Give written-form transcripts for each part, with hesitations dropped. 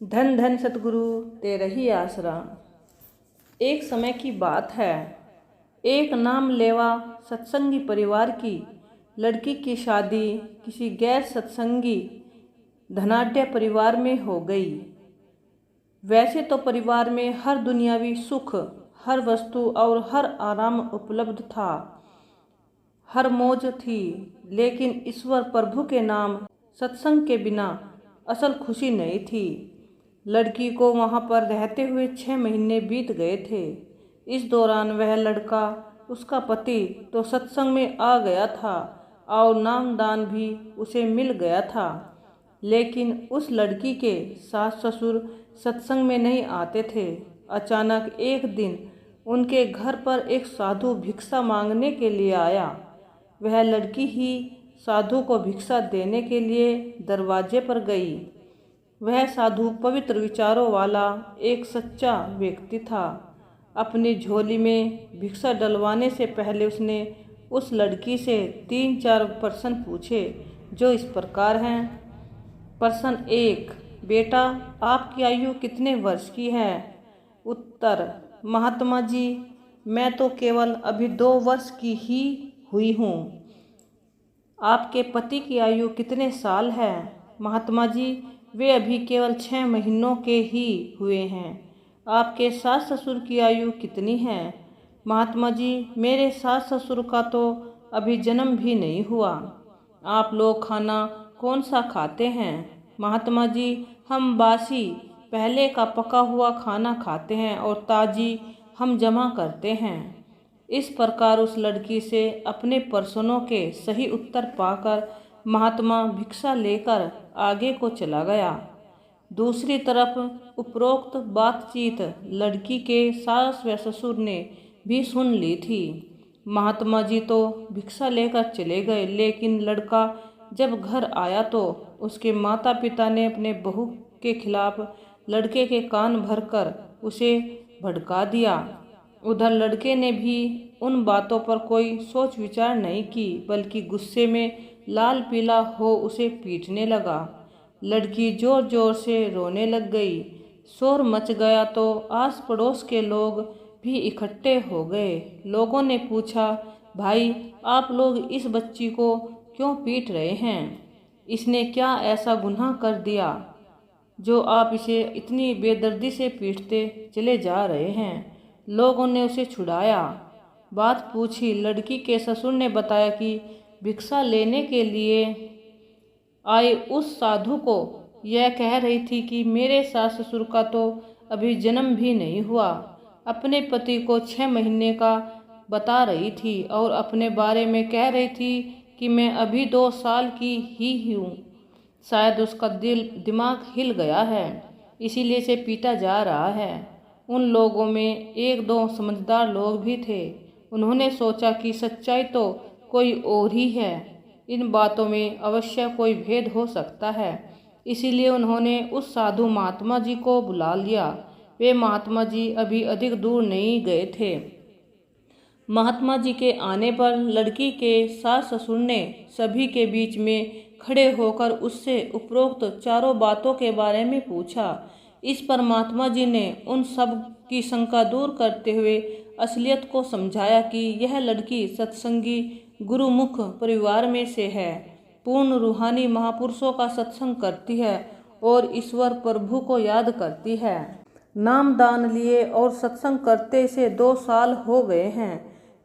धन धन सतगुरु तेरा ही आसरा। एक समय की बात है, एक नाम लेवा सत्संगी परिवार की लड़की की शादी किसी गैर सत्संगी धनाढ्य परिवार में हो गई। वैसे तो परिवार में हर दुनियावी सुख, हर वस्तु और हर आराम उपलब्ध था, हर मौज थी, लेकिन ईश्वर प्रभु के नाम सत्संग के बिना असल खुशी नहीं थी। लड़की को वहाँ पर रहते हुए 6 महीने बीत गए थे। इस दौरान वह लड़का, उसका पति तो सत्संग में आ गया था और नामदान भी उसे मिल गया था, लेकिन उस लड़की के सास ससुर सत्संग में नहीं आते थे। अचानक एक दिन उनके घर पर एक साधु भिक्षा मांगने के लिए आया। वह लड़की ही साधु को भिक्षा देने के लिए दरवाजे पर गई। वह साधु पवित्र विचारों वाला एक सच्चा व्यक्ति था। अपनी झोली में भिक्षा डलवाने से पहले उसने उस लड़की से 3-4 प्रश्न पूछे, जो इस प्रकार हैं। प्रश्न 1, बेटा आपकी आयु कितने वर्ष की है? उत्तर, महात्मा जी मैं तो केवल अभी 2 वर्ष की ही हुई हूँ। आपके पति की आयु कितने साल है? महात्मा जी वे अभी केवल 6 महीनों के ही हुए हैं। आपके सास ससुर की आयु कितनी है? महात्मा जी मेरे सास ससुर का तो अभी जन्म भी नहीं हुआ। आप लोग खाना कौन सा खाते हैं? महात्मा जी हम बासी पहले का पका हुआ खाना खाते हैं और ताजी हम जमा करते हैं। इस प्रकार उस लड़की से अपने प्रश्नों के सही उत्तर पाकर महात्मा भिक्षा लेकर आगे को चला गया। दूसरी तरफ उपरोक्त बातचीत लड़की के सास व ससुर ने भी सुन ली थी। महात्मा जी तो भिक्षा लेकर चले गए, लेकिन लड़का जब घर आया तो उसके माता पिता ने अपने बहू के खिलाफ लड़के के कान भरकर उसे भड़का दिया। उधर लड़के ने भी उन बातों पर कोई सोच विचार नहीं की, बल्कि गुस्से में लाल पीला हो उसे पीटने लगा। लड़की जोर जोर से रोने लग गई। शोर मच गया तो आस पड़ोस के लोग भी इकट्ठे हो गए। लोगों ने पूछा, भाई आप लोग इस बच्ची को क्यों पीट रहे हैं? इसने क्या ऐसा गुनाह कर दिया जो आप इसे इतनी बेदर्दी से पीटते चले जा रहे हैं? लोगों ने उसे छुड़ाया, बात पूछी। लड़की के ससुर ने बताया कि भिक्षा लेने के लिए आए उस साधु को यह कह रही थी कि मेरे सास ससुर का तो अभी जन्म भी नहीं हुआ। अपने पति को 6 महीने का बता रही थी और अपने बारे में कह रही थी कि मैं अभी 2 साल की ही हूँ। शायद उसका दिमाग हिल गया है, इसीलिए इसे पीटा जा रहा है। उन लोगों में 1-2 समझदार लोग भी थे। उन्होंने सोचा कि सच्चाई तो कोई और ही है, इन बातों में अवश्य कोई भेद हो सकता है। इसीलिए उन्होंने उस साधु महात्मा जी को बुला लिया। वे महात्मा जी अभी अधिक दूर नहीं गए थे। महात्मा जी के आने पर लड़की के सास ससुर ने सभी के बीच में खड़े होकर उससे उपरोक्त चारों बातों के बारे में पूछा। इस पर महात्मा जी ने उन सब की शंका दूर करते हुए असलियत को समझाया कि यह लड़की सत्संगी गुरुमुख परिवार में से है, पूर्ण रूहानी महापुरुषों का सत्संग करती है और ईश्वर प्रभु को याद करती है। नाम दान लिए और सत्संग करते इसे 2 साल हो गए हैं,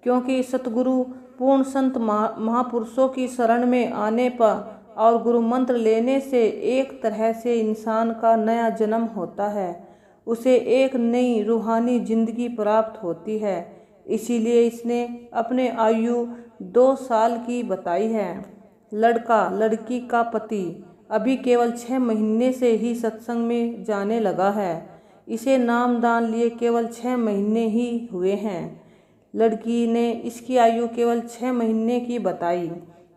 क्योंकि सतगुरु पूर्ण संत महापुरुषों की शरण में आने पर और गुरु मंत्र लेने से एक तरह से इंसान का नया जन्म होता है, उसे एक नई रूहानी जिंदगी प्राप्त होती है। इसीलिए इसने अपने आयु 2 साल की बताई है। लड़का लड़की का पति अभी केवल 6 महीने से ही सत्संग में जाने लगा है। इसे नाम दान लिए केवल 6 महीने ही हुए हैं। लड़की ने इसकी आयु केवल 6 महीने की बताई,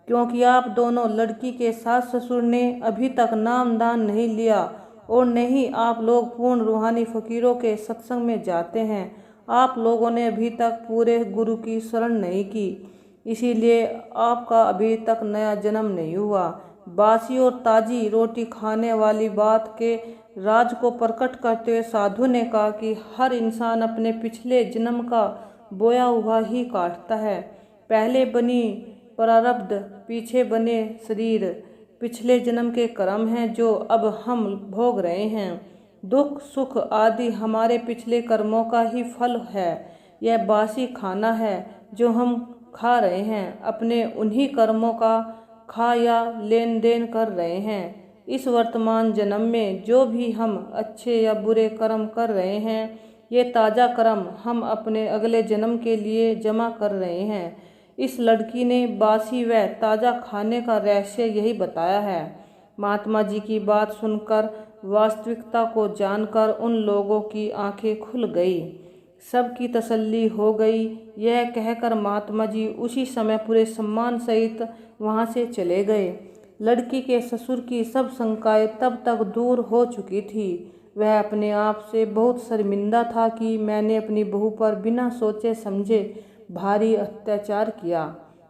क्योंकि आप दोनों लड़की के सास ससुर ने अभी तक नाम दान नहीं लिया और नहीं आप लोग पूर्ण रूहानी फकीरों के सत्संग में जाते हैं। आप लोगों ने अभी तक पूरे गुरु की शरण नहीं की, इसीलिए आपका अभी तक नया जन्म नहीं हुआ। बासी और ताजी रोटी खाने वाली बात के राज को प्रकट करते हुए साधु ने कहा कि हर इंसान अपने पिछले जन्म का बोया हुआ ही काटता है। पहले बनी प्रारब्ध, पीछे बने शरीर पिछले जन्म के कर्म हैं जो अब हम भोग रहे हैं। दुख सुख आदि हमारे पिछले कर्मों का ही फल है। यह बासी खाना है जो हम खा रहे हैं, अपने उन्हीं कर्मों का खा या लेन देन कर रहे हैं। इस वर्तमान जन्म में जो भी हम अच्छे या बुरे कर्म कर रहे हैं, ये ताज़ा कर्म हम अपने अगले जन्म के लिए जमा कर रहे हैं। इस लड़की ने बासी व ताज़ा खाने का रहस्य यही बताया है। महात्मा जी की बात सुनकर, वास्तविकता को जानकर उन लोगों की आंखें खुल गई, सबकी तसल्ली हो गई। यह कहकर महात्मा जी उसी समय पूरे सम्मान सहित वहां से चले गए। लड़की के ससुर की सब शंकाएं तब तक दूर हो चुकी थी। वह अपने आप से बहुत शर्मिंदा था कि मैंने अपनी बहू पर बिना सोचे समझे भारी अत्याचार किया।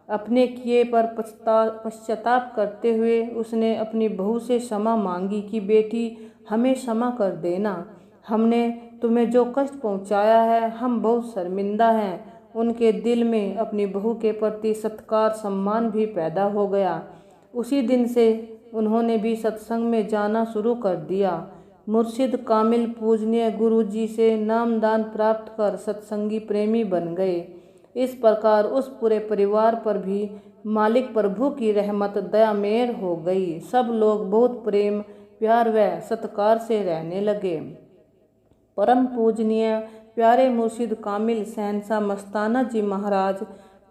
अपने किए पर पश्चाताप करते हुए उसने अपनी बहू से क्षमा मांगी कि बेटी, हमें क्षमा कर देना, हमने तुम्हें जो कष्ट पहुंचाया है, हम बहुत शर्मिंदा हैं। उनके दिल में अपनी बहू के प्रति सत्कार सम्मान भी पैदा हो गया। उसी दिन से उन्होंने भी सत्संग में जाना शुरू कर दिया। मुर्शिद कामिल पूजनीय गुरु जी से नामदान प्राप्त कर सत्संगी प्रेमी बन गए। इस प्रकार उस पूरे परिवार पर भी मालिक प्रभु की रहमत दया मेहर हो गई। सब लोग बहुत प्रेम प्यार व सत्कार से रहने लगे। परम पूजनीय प्यारे मुर्शिद कामिल सहनशाह मस्ताना जी महाराज,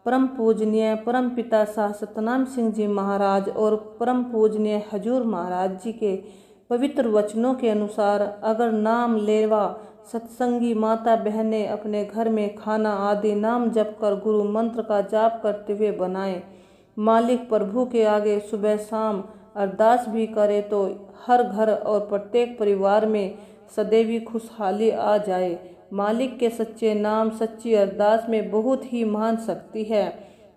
परम पूजनीय परम पिता शाह सतनाम सिंह जी महाराज और परम पूजनीय हजूर महाराज जी के पवित्र वचनों के अनुसार अगर नाम लेवा सत्संगी माता बहनें अपने घर में खाना आदि नाम जप कर गुरु मंत्र का जाप करते हुए बनाएं, मालिक प्रभु के आगे सुबह शाम अरदास भी करे तो हर घर और प्रत्येक परिवार में सदैवी खुशहाली आ जाए। मालिक के सच्चे नाम सच्ची अरदास में बहुत ही महान शक्ति है।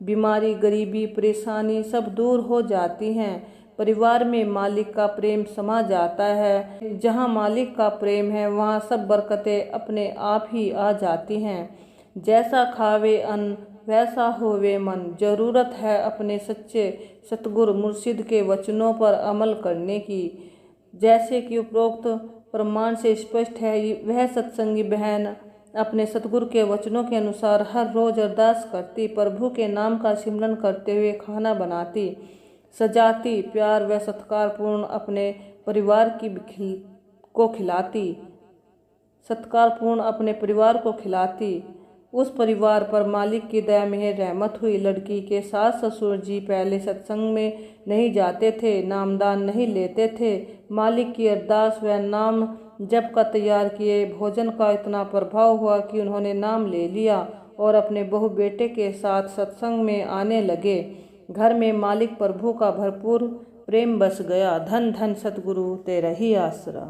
बीमारी गरीबी परेशानी सब दूर हो जाती हैं। परिवार में मालिक का प्रेम समा जाता है। जहाँ मालिक का प्रेम है वहाँ सब बरकतें अपने आप ही आ जाती हैं। जैसा खावे अन्न वैसा होवे मन। जरूरत है अपने सच्चे सतगुरु मुर्शिद के वचनों पर अमल करने की। जैसे कि उपरोक्त प्रमाण से स्पष्ट है, वह सत्संगी बहन अपने सतगुरु के वचनों के अनुसार हर रोज अरदास करती, प्रभु के नाम का सिमरन करते हुए खाना बनाती, सजाती, प्यार व सत्कार पूर्ण अपने परिवार को खिलाती, सत्कारपूर्ण अपने परिवार को खिलाती। उस परिवार पर मालिक की दया मेहर रहमत हुई। लड़की के सास ससुर जी पहले सत्संग में नहीं जाते थे, नामदान नहीं लेते थे। मालिक की अरदास व नाम जप का तैयार किए भोजन का इतना प्रभाव हुआ कि उन्होंने नाम ले लिया और अपने बहू बेटे के साथ सत्संग में आने लगे। घर में मालिक प्रभु का भरपूर प्रेम बस गया। धन धन सतगुरु तेरा ही आसरा।